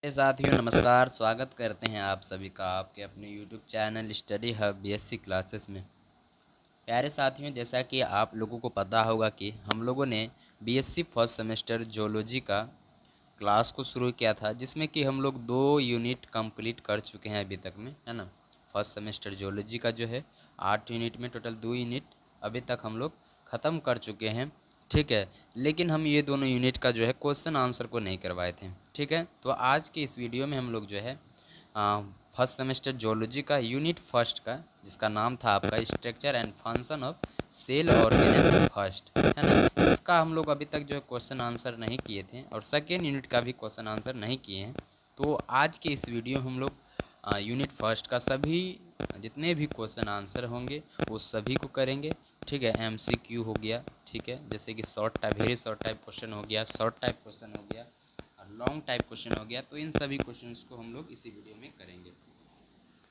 मेरे साथियों नमस्कार। स्वागत करते हैं आप सभी का आपके अपने YouTube channel study hub BSc classes में। प्यारे साथियों, जैसा कि आप लोगों को पता होगा कि हम लोगों ने बीएससी फर्स्ट सेमेस्टर जियोलॉजी का क्लास को शुरू किया था, जिसमें कि हम लोग 2 यूनिट कंप्लीट कर चुके हैं अभी तक में, है ना। फर्स्ट सेमेस्टर जियोलॉजी का जो है 8 यूनिट में टोटल 2 यूनिट अभी तक हम लोग ख़त्म कर चुके हैं, ठीक है। लेकिन हम ये दोनों यूनिट का जो है क्वेश्चन आंसर को नहीं करवाए थे, ठीक है। तो आज के इस वीडियो में हम लोग जो है फर्स्ट सेमेस्टर जियोलॉजी का यूनिट फर्स्ट का, जिसका नाम था आपका structure and function of cell organelles first, है ना, इसका हम लोग अभी तक जो है क्वेश्चन आंसर नहीं किए थे और सेकेंड यूनिट का भी क्वेश्चन आंसर नहीं किए हैं। तो आज के इस वीडियो में हम लोग यूनिट फर्स्ट का सभी जितने भी क्वेश्चन आंसर होंगे वो सभी को करेंगे, ठीक है। एमसीक्यू हो गया, ठीक है, जैसे कि short type, very short type question हो गया, शॉर्ट टाइप क्वेश्चन हो गया और लॉन्ग टाइप क्वेश्चन हो गया। तो इन सभी क्वेश्चंस को हम लोग इसी वीडियो में करेंगे,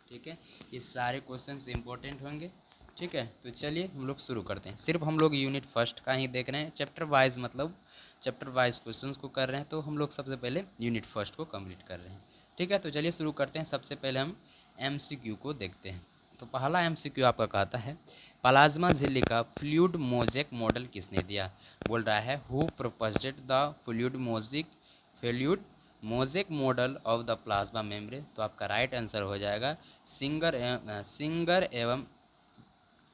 ठीक है। ये सारे क्वेश्चंस इंपॉर्टेंट होंगे, ठीक है। तो चलिए हम लोग शुरू करते हैं। सिर्फ हम लोग यूनिट फर्स्ट का ही देख रहे हैं, चैप्टर वाइज, मतलब चैप्टर वाइज क्वेश्चंस को कर रहे हैं। तो हम लोग सबसे पहले यूनिट फर्स्ट को कंप्लीट कर रहे हैं, ठीक है। तो चलिए शुरू करते हैं। सबसे पहले हम एमसीक्यू को देखते हैं। तो पहला एमसीक्यू आपका कहता है, प्लाज्मा झिल्ली का फ्लूइड मोज़ेक मॉडल किसने दिया। बोल रहा है who proposed the fluid mosaic model of the plasma membrane. तो आपका राइट आंसर हो जाएगा सिंगर एवं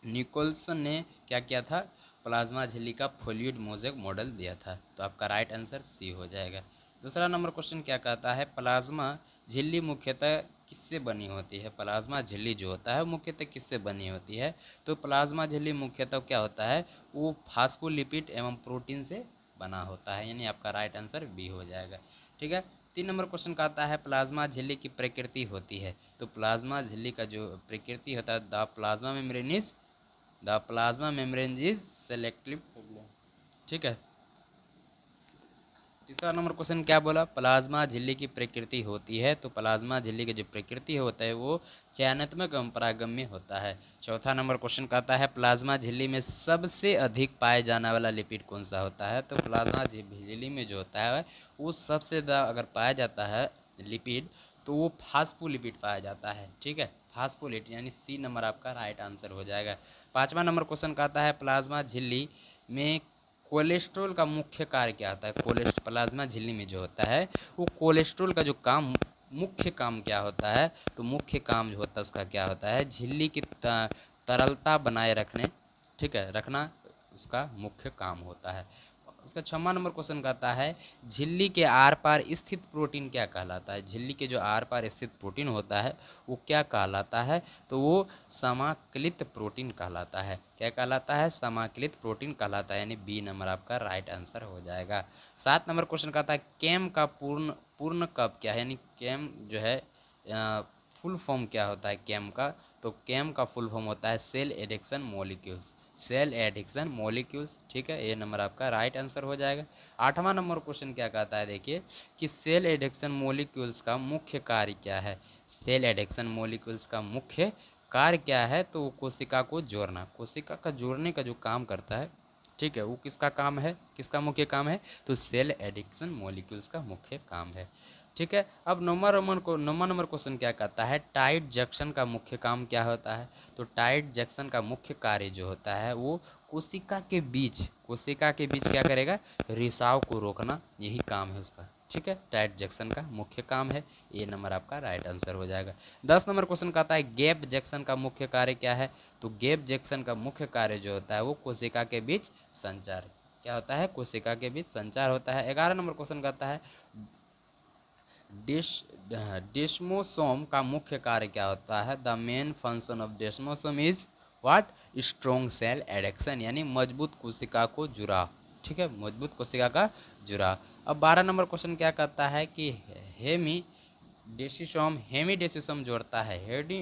निकोल्सन ने क्या किया था, प्लाज्मा झिल्ली का फ्लूइड मोज़ेक मॉडल दिया था। तो आपका राइट आंसर सी हो जाएगा। दूसरा नंबर क्वेश्चन क्या कहता है, प्लाज्मा झिल्ली मुख्यतः किससे बनी होती है। प्लाज्मा झिल्ली जो होता है मुख्यतः किससे बनी होती है। तो प्लाज्मा झिल्ली मुख्यतः क्या होता है, वो फास्फोलिपिड एवं प्रोटीन से बना होता है, यानी आपका राइट आंसर बी हो जाएगा, ठीक है। 3 नंबर क्वेश्चन का आता है, प्लाज्मा झिल्ली की प्रकृति होती है। तो प्लाज्मा झिल्ली का जो प्रकृति होता है, the plasma membrane is selective, ठीक है। तीसरा नंबर क्वेश्चन क्या बोला, प्लाज्मा झिल्ली की प्रकृति होती है। तो प्लाज्मा झिल्ली की जो प्रकृति होता है वो चयनात्मक एवं परागम्य होता है। चौथा नंबर क्वेश्चन कहता है, प्लाज्मा झिल्ली में सबसे अधिक पाए जाने वाला लिपिड कौन सा होता है। तो प्लाज्मा झिल्ली में जो होता है वो सबसे ज़्यादा अगर पाया जाता है लिपिड, तो वो फास्फोलिपिड पाया जाता है, ठीक है। फास्फोलिपिड यानी सी नंबर आपका राइट आंसर हो जाएगा। 5वां नंबर क्वेश्चन कहता है, प्लाज्मा झिल्ली में कोलेस्ट्रॉल का मुख्य कार्य क्या होता है। प्लाज्मा झिल्ली में जो होता है वो कोलेस्ट्रॉल का जो काम, मुख्य काम क्या होता है। तो मुख्य काम जो होता है उसका क्या होता है, झिल्ली की तरलता बनाए रखने, ठीक है, रखना उसका मुख्य काम होता है। उसका 6वां नंबर क्वेश्चन कहता है, झिल्ली के आर पार स्थित प्रोटीन क्या कहलाता है। झिल्ली के जो आर पार स्थित प्रोटीन होता है वो क्या कहलाता है। तो वो समाकलित प्रोटीन कहलाता है। क्या कहलाता है, समाकलित प्रोटीन कहलाता है, यानी बी नंबर आपका राइट आंसर हो जाएगा। 7 नंबर क्वेश्चन कहता है, केम का पूर्ण पूर्ण कब क्या है, यानी केम जो है फुल फॉर्म क्या होता है केम का। तो केम का फुल फॉर्म होता है cell addiction molecules, cell addiction molecules, ठीक है। ये नंबर आपका राइट आंसर हो जाएगा। 8वां नंबर क्वेश्चन क्या कहता है, देखिए कि सेल एडिक्शन मॉलिक्यूल्स का मुख्य कार्य क्या है। सेल एडिक्शन मॉलिक्यूल्स का मुख्य कार्य क्या है। तो कोशिका को जोड़ना, कोशिका का जोड़ने का जो काम करता है, ठीक है, वो किसका काम है, किसका मुख्य काम है। तो सेल एडिक्शन मॉलिक्यूल्स का मुख्य काम है, ठीक है। अब 9वां नंबर क्वेश्चन क्या कहता है, टाइट जंक्शन का मुख्य काम क्या होता है। तो टाइट जंक्शन का मुख्य कार्य जो होता है वो कोशिका के बीच क्या करेगा, रिसाव को रोकना, यही काम है उसका, ठीक है। टाइट जंक्शन का मुख्य काम है। ये नंबर आपका राइट आंसर हो जाएगा। 10 नंबर क्वेश्चन कहता है, गैप जंक्शन का मुख्य कार्य क्या है। तो गैप जंक्शन का मुख्य कार्य जो होता है वो कोशिका के बीच संचार, क्या होता है, कोशिका के बीच संचार होता है। 11 नंबर क्वेश्चन कहता है, डिश डेस्मोसोम का मुख्य कार्य क्या होता है। The main function of desmosome is what, strong cell adhesion, यानी मजबूत कोशिका को जुड़ा, ठीक है, मजबूत कोशिका का जुड़ा। अब 12 नंबर क्वेश्चन क्या कहता है कि हेमीडेसिसम जोड़ता है।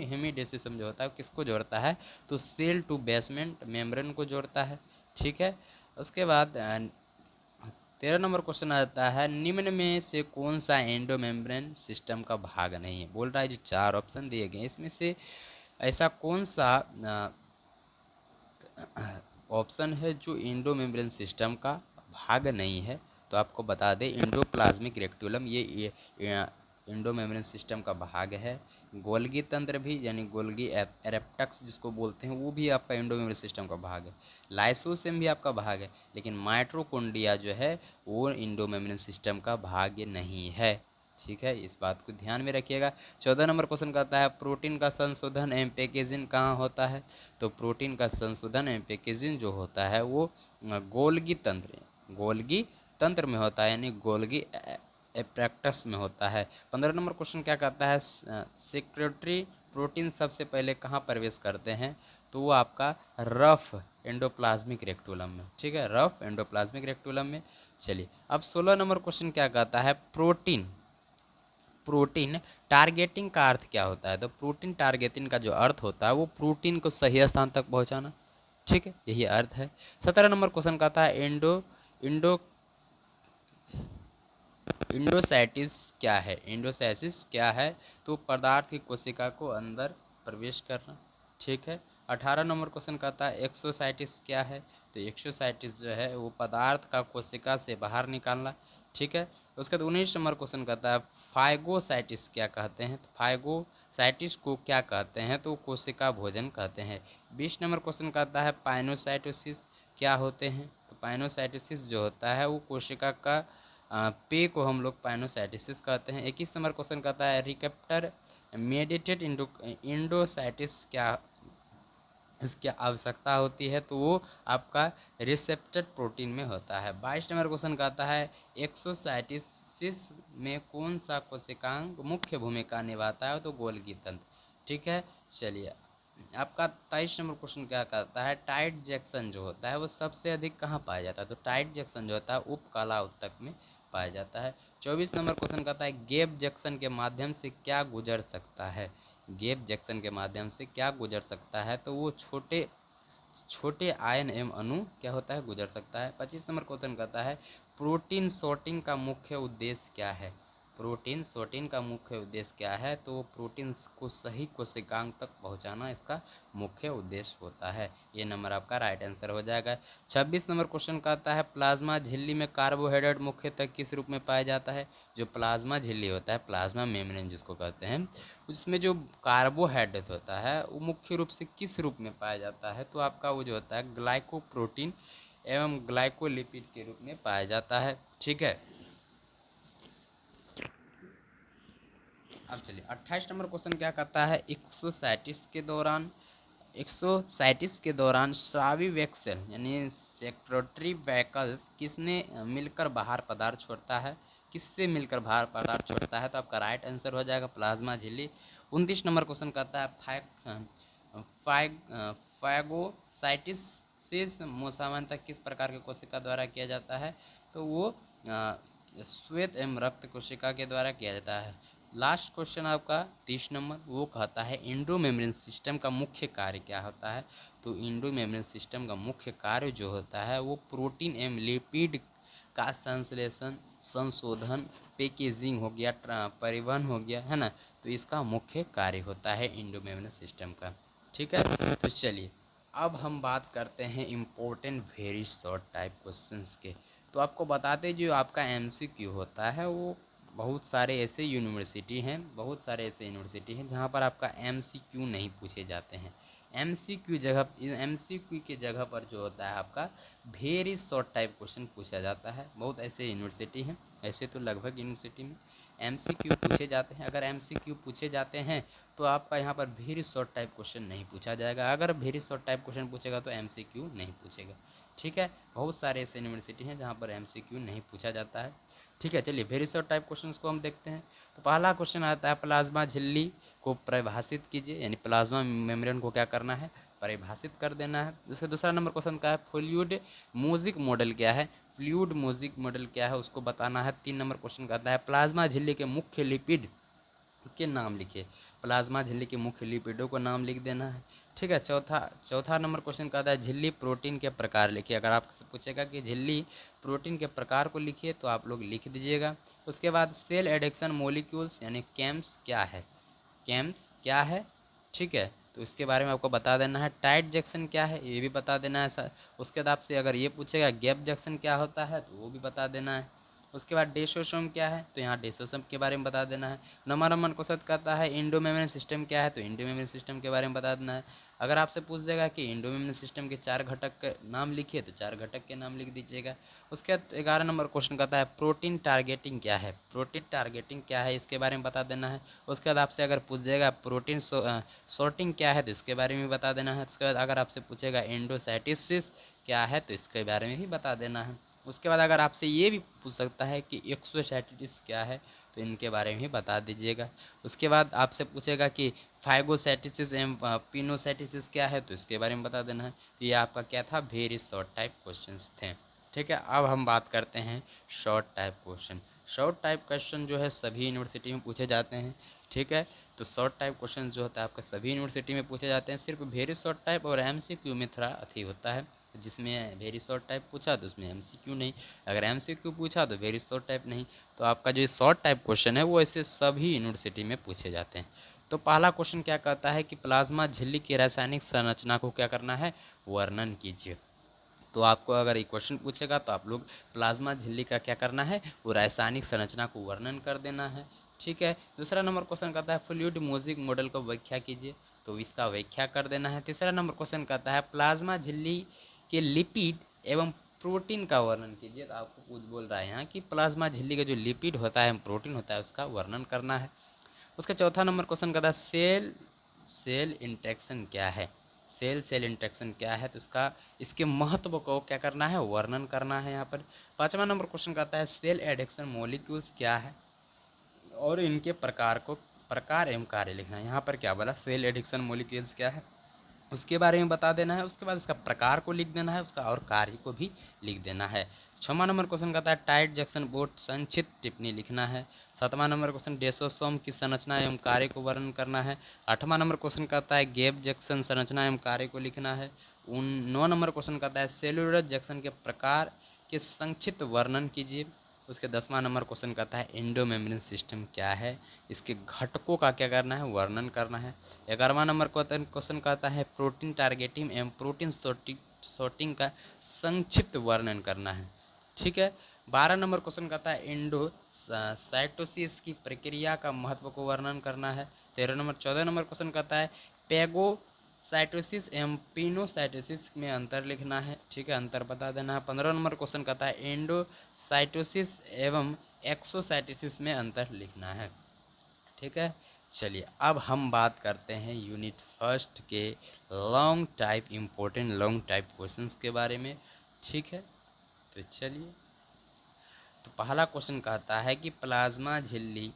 हेमीडेसिसम जो होता है किसको जोड़ता है। तो सेल टू बेसमेंट मेम्ब्रेन को जोड़ता है, ठीक है। उसके बाद 13 नंबर क्वेश्चन आता है, निम्न में से कौन सा एंडो मेम्ब्रेन सिस्टम का भाग नहीं है। बोल रहा है जो 4 ऑप्शन दिए गए इसमें से ऐसा कौन सा ऑप्शन है जो एंडो मेम्ब्रेन सिस्टम का भाग नहीं है। तो आपको बता दें, एंडोप्लाज्मिक रेक्टुलम ये इंडो मेम्ब्रेन सिस्टम का भाग है। गोल्गी तंत्र भी यानी गोल्गी एरेप्टक्स जिसको बोलते हैं वो भी आपका इंडो मेम्ब्रेन सिस्टम का भाग है। लाइसोसोम भी आपका भाग है, लेकिन माइटोकॉन्ड्रिया जो है वो इंडो मेम्ब्रेन सिस्टम का भाग नहीं है। ठीक है, इस बात को ध्यान में रखिएगा। 14 नंबर क्वेश्चन कहता है प्रोटीन का संशोधन एवं पैकेजिंग कहाँ होता है? तो प्रोटीन का संशोधन एवं पैकेजिंग जो होता है वो गोल्गी तंत्र में होता है, यानी गोल्गी एप्रेक्टस में होता है। 15 नंबर क्वेश्चन क्या कहता है सेक्रेटरी प्रोटीन सबसे पहले कहाँ प्रवेश करते हैं? तो वो आपका रफ एंडोप्लाज्मिक रेक्टुलम में। ठीक है, रफ एंडोप्लाज्मिक रेक्टुलम में। चलिए अब 16 नंबर क्वेश्चन क्या कहता है प्रोटीन टारगेटिंग का अर्थ क्या होता है? तो प्रोटीन टारगेटिंग का जो अर्थ होता है वो प्रोटीन को सही स्थान तक पहुंचाना। ठीक है, यही अर्थ है। 17 नंबर क्वेश्चन कहता है इंडो इंडोसाइटिस क्या है? इंडोसाइटिस क्या है? तो पदार्थ की कोशिका को अंदर प्रवेश करना। ठीक है। 18 नंबर क्वेश्चन कहता है एक्सोसाइटिस क्या है? तो एक्सोसाइटिस जो है वो पदार्थ का कोशिका से बाहर निकालना। ठीक है। उसके बाद 19 नंबर क्वेश्चन कहता है फाइगोसाइटिस क्या कहते हैं? तो फाइगोसाइटिस को क्या कहते हैं? तो कोशिका भोजन कहते हैं। 20 नंबर क्वेश्चन कहता है पाइनोसाइटोसिस क्या होते हैं? तो पाइनोसाइटोसिस जो होता है वो कोशिका का पे को हम लोग पाइनोसाइटिस कहते हैं। 21 नंबर क्वेश्चन कहता है रिकेप्टर मेडिटेड इंडोसाइटिस क्या इसकी आवश्यकता होती है? तो वो आपका रिसेप्टर प्रोटीन में होता है। 22 नंबर क्वेश्चन कहता है एक्सोसाइटिस में कौन सा कोशिकांग मुख्य भूमिका निभाता है? तो गोल्गी तंत्र। ठीक है। चलिए आपका 23 नंबर क्वेश्चन क्या कहता है टाइट जंक्शन जो होता है वो सबसे अधिक कहाँ पाया जाता है? तो टाइट जंक्शन जो होता है उपकला उत्तक में पाया जाता है। 24 नंबर क्वेश्चन कहता है गैप जंक्शन के माध्यम से क्या गुजर सकता है? गैप जंक्शन के माध्यम से क्या गुजर सकता है? तो वो छोटे छोटे आयन एवं अणु क्या होता है गुजर सकता है। 25 नंबर क्वेश्चन कहता है प्रोटीन सॉर्टिंग का मुख्य उद्देश्य क्या है? प्रोटीन सॉर्टिंग का मुख्य उद्देश्य क्या है? तो प्रोटीन को सही कोशिकांग तक पहुंचाना इसका मुख्य उद्देश्य होता है। ये नंबर आपका राइट आंसर हो जाएगा। 26 नंबर क्वेश्चन कहता है प्लाज्मा झिल्ली में कार्बोहाइड्रेट मुख्यतः किस रूप में पाया जाता है? जो प्लाज्मा झिल्ली होता है प्लाज्मा मेम्ब्रेन जिसको कहते हैं उसमें जो कार्बोहाइड्रेट होता है वो मुख्य रूप से किस रूप में पाया जाता है? तो आपका वो जो होता है ग्लाइकोप्रोटीन एवं ग्लाइकोलिपिड के रूप में पाया जाता है। ठीक है। अब चलिए 28 नंबर क्वेश्चन क्या कहता है एक्सोसाइटिस के दौरान स्रावी वैक्सेल यानी सेक्रेटरी वैकल्स किसने मिलकर बाहर पदार्थ छोड़ता है? किससे मिलकर बाहर पदार्थ छोड़ता है? तो आपका राइट आंसर हो जाएगा प्लाज्मा झिल्ली। 29 नंबर क्वेश्चन कहता है फाइगोसाइटिस से सामान्यतः किस प्रकार की कोशिका द्वारा किया जाता है? तो वो श्वेत एवं रक्त कोशिका के द्वारा किया जाता है। लास्ट क्वेश्चन आपका 30 नंबर वो कहता है इंडो मेम्ब्रेन सिस्टम का मुख्य कार्य क्या होता है? तो इंडो मेम्ब्रेन सिस्टम का मुख्य कार्य जो होता है वो प्रोटीन एवं लिपिड का संश्लेषण संशोधन पैकेजिंग हो गया परिवहन हो गया है ना, तो इसका मुख्य कार्य होता है इंडो मेम्ब्रेन सिस्टम का। ठीक है। तो चलिए अब हम बात करते हैं important very short type questions के। तो आपको बताते जो आपका एमसीक्यू होता है वो बहुत सारे ऐसे यूनिवर्सिटी हैं जहाँ पर आपका एमसीक्यू नहीं पूछे जाते हैं। एमसीक्यू की जगह पर जो होता है आपका वेरी शॉर्ट टाइप क्वेश्चन पूछा जाता है। बहुत ऐसे यूनिवर्सिटी हैं, ऐसे तो लगभग यूनिवर्सिटी में एमसीक्यू पूछे जाते हैं। अगर एमसीक्यू पूछे जाते हैं तो आपका यहाँ पर वेरी शॉर्ट टाइप क्वेश्चन नहीं पूछा जाएगा। अगर वेरी शॉर्ट टाइप क्वेश्चन पूछेगा तो एमसीक्यू नहीं पूछेगा। ठीक है। बहुत सारे ऐसे यूनिवर्सिटी हैं जहाँ पर एमसीक्यू नहीं पूछा जाता है। ठीक है। चलिए वेरी शॉर्ट टाइप क्वेश्चंस को हम देखते हैं। तो पहला क्वेश्चन आता है प्लाज्मा झिल्ली को परिभाषित कीजिए, यानी प्लाज्मा मेम्ब्रेन को क्या करना है परिभाषित कर देना है। उसका दूसरा नंबर क्वेश्चन का है फ्लूइड मोज़िक मॉडल क्या है? फ्लूइड मोज़िक मॉडल क्या है उसको बताना है। 3 नंबर क्वेश्चन का आता है प्लाज्मा झिल्ली के मुख्य लिपिड के नाम लिखिए। प्लाज्मा झिल्ली के मुख्य लिपिडों को नाम लिख देना है। ठीक है। चौथा नंबर क्वेश्चन का आता है झिल्ली प्रोटीन के प्रकार लिखिए। अगर आपसे पूछेगा कि झिल्ली प्रोटीन के प्रकार को लिखिए तो आप लोग लिख दीजिएगा। उसके बाद सेल एडेक्शन मोलिक्यूल्स यानी कैम्प्स क्या है? ठीक है, तो इसके बारे में आपको बता देना है। टाइट जंक्शन क्या है ये भी बता देना है सर। उसके बाद आपसे अगर ये पूछेगा गैप जंक्शन क्या होता है तो वो भी बता देना है। उसके बाद डेसोसोम क्या है, तो यहाँ डेसोसोम के बारे में बता देना है। नंबर क्वेश्चन कहता है इंडो मेम्ब्रेन सिस्टम क्या है, तो इंडो मेम्ब्रेन सिस्टम के बारे में बता देना है। अगर आपसे पूछ देगा कि इंडो मेम्ब्रेन सिस्टम के 4 घटक के नाम लिखिए, तो 4 घटक के नाम लिख दीजिएगा। उसके बाद 11 नंबर क्वेश्चन कहता है प्रोटीन टारगेटिंग क्या है, प्रोटीन टारगेटिंग क्या है इसके बारे में बता देना है। उसके बाद आपसे अगर पूछ जाएगा प्रोटीन सॉर्टिंग क्या है, तो इसके बारे में बता देना है। उसके बाद अगर आपसे पूछेगा एंडोसाइटोसिस क्या है, तो इसके बारे में भी बता देना है। उसके बाद अगर आपसे ये भी पूछ सकता है कि एक्सोसाइटिस क्या है, तो इनके बारे में भी बता दीजिएगा। उसके बाद आपसे पूछेगा कि फाइगोसाइटिस एवं पिनोसाइटिस क्या है, तो इसके बारे में बता देना है। तो ये आपका क्या था, वेरी शॉर्ट टाइप क्वेश्चंस थे। ठीक है, अब हम बात करते हैं short type question. Short type question जो है सभी यूनिवर्सिटी में पूछे जाते हैं। ठीक है, तो शॉर्ट टाइप क्वेश्चन जो होता है आपका सभी यूनिवर्सिटी में पूछे जाते हैं। सिर्फ वेरी शॉर्ट टाइप और एमसीक्यू में थोड़ा अथी होता है, जिसमें वेरी शॉर्ट टाइप पूछा तो उसमें एमसीक्यू नहीं, अगर एमसीक्यू पूछा तो वेरी शॉर्ट टाइप नहीं। तो आपका जो शॉर्ट टाइप क्वेश्चन है वो ऐसे सभी यूनिवर्सिटी में पूछे जाते हैं। तो पहला क्वेश्चन क्या कहता है कि प्लाज्मा झिल्ली की रासायनिक संरचना को क्या करना है, वर्णन कीजिए। तो आपको अगर ये क्वेश्चन पूछेगा तो आप लोग प्लाज्मा झिल्ली का क्या करना है, वो रासायनिक संरचना को वर्णन कर देना है। ठीक है, दूसरा नंबर क्वेश्चन कहता है फ्लूइड मोज़ेक मॉडल को व्याख्या कीजिए, तो इसका व्याख्या कर देना है। तीसरा नंबर क्वेश्चन कहता है प्लाज्मा झिल्ली के लिपिड एवं प्रोटीन का वर्णन कीजिए, तो आपको कुछ बोल रहा है यहाँ कि प्लाज्मा झिल्ली का जो लिपिड होता है, प्रोटीन होता है, उसका वर्णन करना है। उसका चौथा नंबर क्वेश्चन कहता है सेल सेल इंटरेक्शन क्या है, सेल सेल इंटरेक्शन क्या है, तो इसका इसके महत्व को क्या करना है, वर्णन करना है यहाँ पर। पांचवा नंबर क्वेश्चन कहता है सेल एडिक्शन मॉलिक्यूल्स क्या है और इनके प्रकार एवं कार्य लिखना है। यहाँ पर क्या बोला, सेल एडिक्शन मॉलिक्यूल्स क्या है उसके बारे में बता देना है। उसके बाद इसका प्रकार को लिख देना है, उसका और कार्य को भी लिख देना है। 6वां नंबर क्वेश्चन कहता है टाइट जंक्शन बोर्ड संक्षिप्त टिप्पणी लिखना है। 7वां नंबर क्वेश्चन डेसोसोम की संरचना एवं कार्य को वर्णन करना है। 8वां नंबर क्वेश्चन कहता है गैप जंक्शन संरचना एवं कार्य को लिखना है। 9 नंबर क्वेश्चन कहता है सेलुलर जंक्शन के प्रकार के संक्षिप्त वर्णन कीजिए। उसके 10वां नंबर क्वेश्चन कहता है एंडो मेम्ब्रेन सिस्टम क्या है, इसके घटकों का क्या करना है, वर्णन करना है। 11वां नंबर क्वेश्चन कहता है प्रोटीन टारगेटिंग एवं प्रोटीन सॉर्टिंग का संक्षिप्त वर्णन करना है। ठीक है, 12 नंबर क्वेश्चन कहता है एंडोसाइटोसिस की प्रक्रिया का महत्व को वर्णन करना है। 14 नंबर क्वेश्चन कहता है पैगोसाइटोसिस एवं पिनोसाइटोसिस में अंतर लिखना है। ठीक है, अंतर बता देना है। 15 नंबर क्वेश्चन कहता है एंडोसाइटोसिस एवं एक्सोसाइटोसिस में अंतर लिखना है। ठीक है, चलिए अब हम बात करते हैं यूनिट फर्स्ट के long type important long type questions के बारे में। ठीक है, तो चलिए, तो पहला क्वेश्चन कहता है कि प्लाज्मा झिल्ली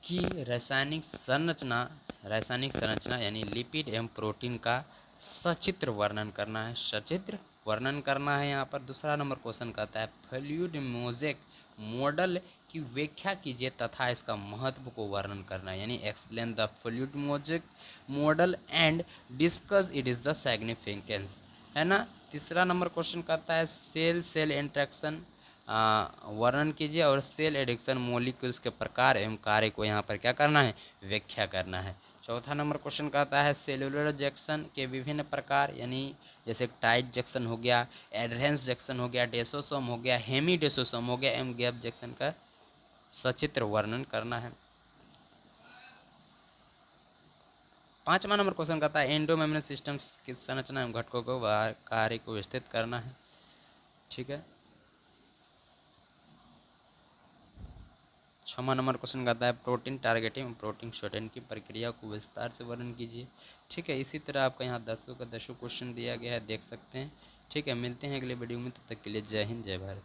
की रासायनिक संरचना यानी लिपिड एवं प्रोटीन का सचित्र वर्णन करना है, सचित्र वर्णन करना है यहाँ पर। दूसरा नंबर क्वेश्चन कहता है फ्लूइड मोज़ेक मॉडल की व्याख्या कीजिए तथा इसका महत्व को वर्णन करना है, यानी explain the fluid mosaic model and discuss it is the significance, है ना। तीसरा नंबर क्वेश्चन कहता है सेल सेल इंटरेक्शन वर्णन कीजिए और सेल एडिक्शन मॉलिक्यूल्स के प्रकार एवं कार्य को यहाँ पर क्या करना है, व्याख्या करना है। चौथा नंबर क्वेश्चन कहता है सेलुलर जंक्शन के विभिन्न प्रकार, यानी जैसे टाइट जंक्शन हो गया, एडहेरेंस जंक्शन हो गया, डेसोसोम हो गया, हेमी डेसोसोम हो गया एवं गैप जंक्शन का सचित्र वर्णन करना है। 5वां नंबर क्वेश्चन कहता है एंडो मेम्ब्रेन सिस्टम्स की संरचना एवं घटकों को कार्य को विस्तृत करना है। ठीक है, 6वां नंबर क्वेश्चन कहता है प्रोटीन टारगेटिंग प्रोटीन शॉर्टिंग की प्रक्रिया को विस्तार से वर्णन कीजिए। ठीक है, इसी तरह आपका यहाँ 10 का 10 क्वेश्चन दिया गया है, देख सकते हैं। ठीक है, मिलते हैं अगले वीडियो में, तब तक के लिए जय हिंद जय भारत।